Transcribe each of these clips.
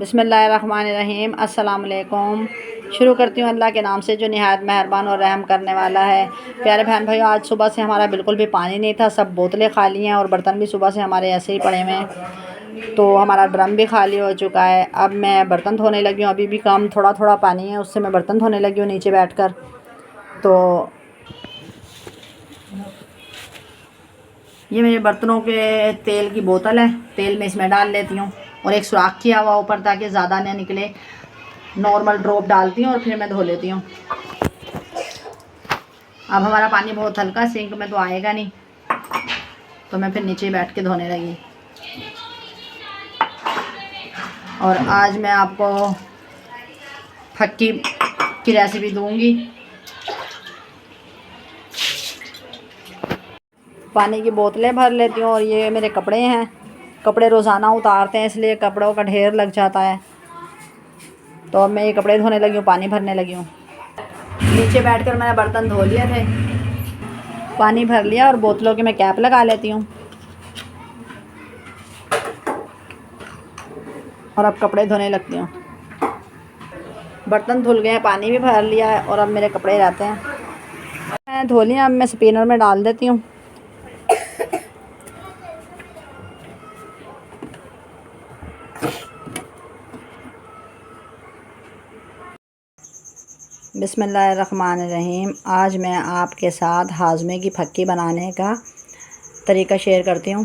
बिस्मिल्लाहिर्रहमानिर्रहीम। अस्सलाम वालेकुम। शुरू करती हूँ अल्लाह के नाम से जो निहायत मेहरबान और रहम करने वाला है। प्यारे बहन भाइयों, आज सुबह से हमारा बिल्कुल भी पानी नहीं था, सब बोतलें खाली हैं और बर्तन भी सुबह से हमारे ऐसे ही पड़े हुए हैं। तो हमारा ड्रम भी खाली हो चुका है। अब मैं बर्तन धोने लगी हूँ, अभी भी कम थोड़ा थोड़ा पानी है, उससे मैं बर्तन धोने लगी हूँ नीचे बैठ कर। तो ये मेरे बर्तनों के तेल की बोतल है, तेल में इसमें डाल लेती हूँ और एक सुराख किया हुआ ऊपर ताकि ज़्यादा ना निकले। नॉर्मल ड्रॉप डालती हूँ और फिर मैं धो लेती हूँ। अब हमारा पानी बहुत हल्का, सिंक में तो आएगा नहीं, तो मैं फिर नीचे बैठ के धोने लगी। और आज मैं आपको फक्की की रेसिपी दूँगी। पानी की बोतलें भर लेती हूँ और ये मेरे कपड़े हैं, कपड़े रोज़ाना उतारते हैं इसलिए कपड़ों का ढेर लग जाता है। तो अब मैं ये कपड़े धोने लगी हूँ, पानी भरने लगी हूँ। नीचे बैठकर मैंने बर्तन धो लिए थे, पानी भर लिया और बोतलों की मैं कैप लगा लेती हूँ। और अब कपड़े धोने लगती हूँ। बर्तन धुल गए हैं, पानी भी भर लिया है और अब मेरे कपड़े रहते हैं। मैं धो लिया, अब मैं स्पिनर में डाल देती हूँ। बिस्मिल्लाहिर्रहमानिर्रहीम। आज मैं आपके साथ हाजमे की फक्की बनाने का तरीका शेयर करती हूँ।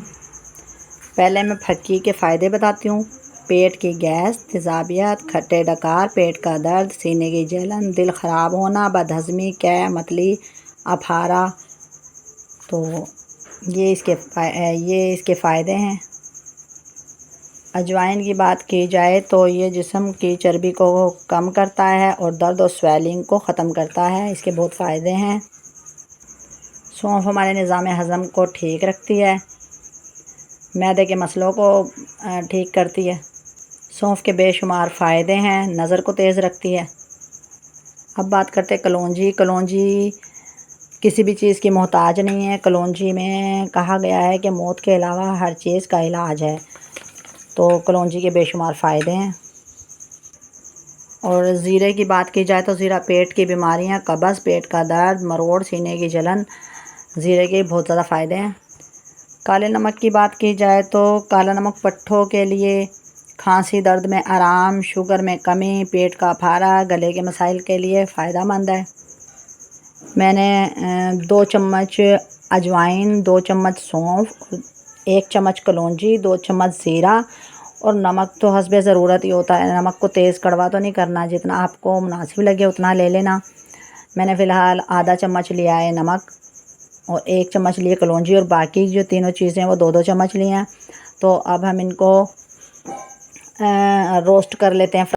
पहले मैं फक्की के फ़ायदे बताती हूँ। पेट की गैस, तेज़ाबियत, खट्टे डकार, पेट का दर्द, सीने की जलन, दिल ख़राब होना, बदहज़मी, कै, मतली, अफारा। तो ये इसके फ़ायदे हैं। अजवाइन की बात की जाए तो ये जिस्म की चर्बी को कम करता है और दर्द और स्वेलिंग को ख़त्म करता है, इसके बहुत फ़ायदे हैं। सौंफ हमारे निज़ाम हज़म को ठीक रखती है, मैदे के मसलों को ठीक करती है। सौंफ के बेशुमार फ़ायदे हैं, नज़र को तेज़ रखती है। अब बात करते हैं कलौंजी। कलौंजी किसी भी चीज़ की मोहताज नहीं है। कलौंजी में कहा गया है कि मौत के अलावा हर चीज़ का इलाज है। तो कलौंजी के बेशुमार फ़ायदे हैं। और ज़ीरे की बात की जाए तो ज़ीरा पेट की बीमारियां, कब्ज़, पेट का दर्द, मरोड़, सीने की जलन, ज़ीरे के बहुत ज़्यादा फ़ायदे हैं। काले नमक की बात की जाए तो काला नमक पट्ठों के लिए, खांसी दर्द में आराम, शुगर में कमी, पेट का फारा, गले के मसाइल के लिए फ़ायदेमंद है। मैंने 2 चम्मच अजवाइन, 2 चम्मच सौंफ, 1 चम्मच कलौंजी, 2 चम्मच ज़ीरा और नमक तो हस्बे ज़रूरत ही होता है। नमक को तेज़ कड़वा तो नहीं करना, जितना आपको मुनासिब लगे उतना ले लेना। मैंने फ़िलहाल आधा चम्मच लिया है नमक और 1 चम्मच लिए कलौंजी और बाकी जो तीनों चीज़ें वो 2-2 चम्मच लिए हैं। तो अब हम इनको रोस्ट कर लेते हैं।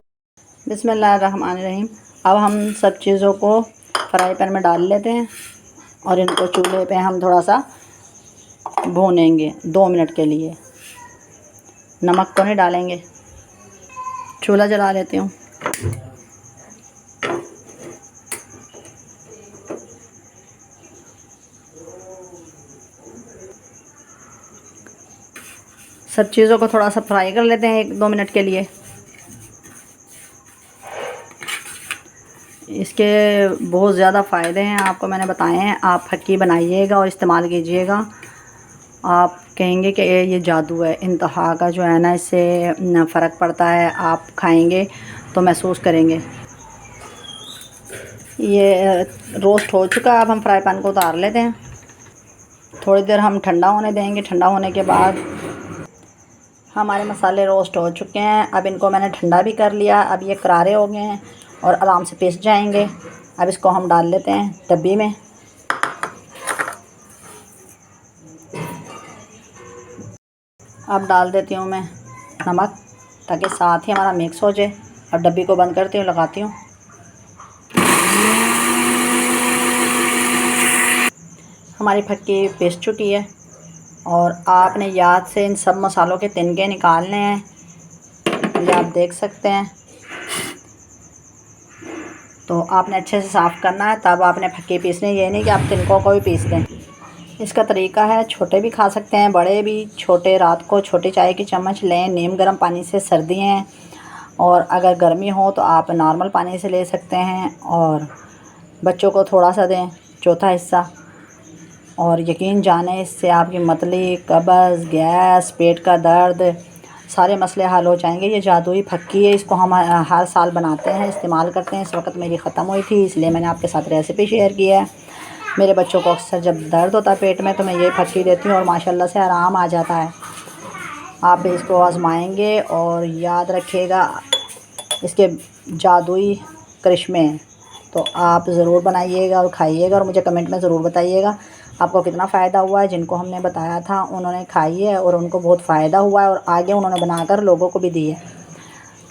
बिस्मिल्लाहिर्रहमानिर्रहीम। अब हम सब चीज़ों को फ्राई पैन में डाल लेते हैं और इनको चूल्हे पे हम थोड़ा सा भूनेंगे 2 मिनट के लिए। नमक को नहीं डालेंगे। चूल्हा जला लेती हूँ। सब चीज़ों को थोड़ा सा फ्राई कर लेते हैं 1-2 मिनट के लिए। इसके बहुत ज़्यादा फ़ायदे हैं, आपको मैंने बताए हैं। आप फक्की बनाइएगा और इस्तेमाल कीजिएगा, आप कहेंगे कि ये जादू है। इंतहा का जो है ना, इससे फ़र्क पड़ता है। आप खाएंगे तो महसूस करेंगे। ये रोस्ट हो चुका है, अब हम फ्राई पैन को उतार लेते हैं। थोड़ी देर हम ठंडा होने देंगे। ठंडा होने के बाद हमारे मसाले रोस्ट हो चुके हैं। अब इनको मैंने ठंडा भी कर लिया। अब ये करारे हो गए हैं और आराम से पिस जाएंगे। अब इसको हम डाल लेते हैं डब्बी में। अब डाल देती हूँ मैं नमक ताकि साथ ही हमारा मिक्स हो जाए। अब डब्बी को बंद करती हूँ, लगाती हूँ। हमारी फक्की पिस चुकी है और आपने याद से इन सब मसालों के तिनके निकालने हैं। ये आप देख सकते हैं। तो आपने अच्छे से साफ़ करना है, तब आपने फक्की पीसनी। ये नहीं कि आप तिनकों को भी पीस दें। इसका तरीका है, छोटे भी खा सकते हैं, बड़े भी। छोटे रात को छोटी चाय की चम्मच लें, नीम गर्म पानी से, सर्दी हैं और अगर गर्मी हो तो आप नॉर्मल पानी से ले सकते हैं और बच्चों को थोड़ा सा दें, चौथा हिस्सा। और यकीन जाने इससे आपकी मतली, कब्ज़, गैस, पेट का दर्द, सारे मसले हल हो जाएंगे। ये जादुई फक्की है, इसको हम हर साल बनाते हैं, इस्तेमाल करते हैं। इस वक्त मेरी ख़त्म हुई थी इसलिए मैंने आपके साथ रेसिपी शेयर की है। मेरे बच्चों को अक्सर जब दर्द होता है पेट में तो मैं ये फक्की देती हूँ और माशाल्लाह से आराम आ जाता है। आप भी इसको आजमाएंगे और याद रखिएगा इसके जादुई करिश्मे हैं। तो आप ज़रूर बनाइएगा और खाइएगा और मुझे कमेंट में ज़रूर बताइएगा आपको कितना फ़ायदा हुआ है। जिनको हमने बताया था उन्होंने खाई है और उनको बहुत फ़ायदा हुआ है और आगे उन्होंने बनाकर लोगों को भी दी है।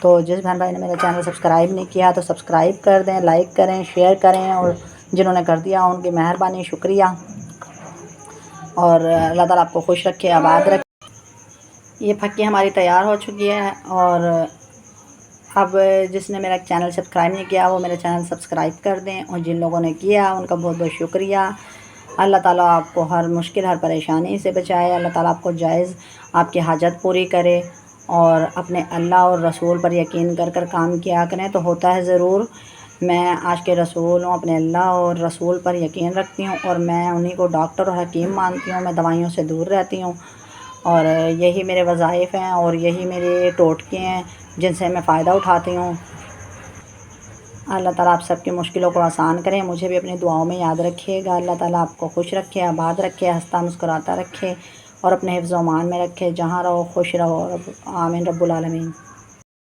तो जिस बहन भाई ने मेरा चैनल सब्सक्राइब नहीं किया तो सब्सक्राइब कर दें, लाइक करें, शेयर करें, और जिन्होंने कर दिया उनकी मेहरबानी, शुक्रिया। और अल्लाह ताला आपको खुश रखे, आबाद रखे। ये फक्की हमारी तैयार हो चुकी है और अब जिसने मेरा चैनल सब्सक्राइब नहीं किया वो मेरा चैनल सब्सक्राइब कर दें, और जिन लोगों ने किया उनका बहुत बहुत शुक्रिया। अल्लाह ताला आपको हर मुश्किल, हर परेशानी से बचाए। अल्लाह ताला आपको जायज़ आपकी हाजत पूरी करे और अपने अल्लाह और रसूल पर यकीन कर कर काम किया करें तो होता है ज़रूर। मैं आज के रसूल हूँ, अपने अल्लाह और रसूल पर यकीन रखती हूँ और मैं उन्हीं को डॉक्टर और हकीम मानती हूँ। मैं दवाइयों से दूर रहती हूँ और यही मेरे वज़ाइफ़ हैं और यही मेरे टोटके हैं जिनसे मैं फ़ायदा उठाती हूँ। अल्लाह ताला आप सबकी मुश्किलों को आसान करें। मुझे भी अपनी दुआओं में याद रखिएगा। अल्लाह ताला आपको खुश रखे, आबाद रखे, हंसता मुस्कुराता रखे और अपने हिफ्ज़-ओ-मान में रखे। जहाँ रहो खुश रहो। आमीन रब्बुल आलमीन।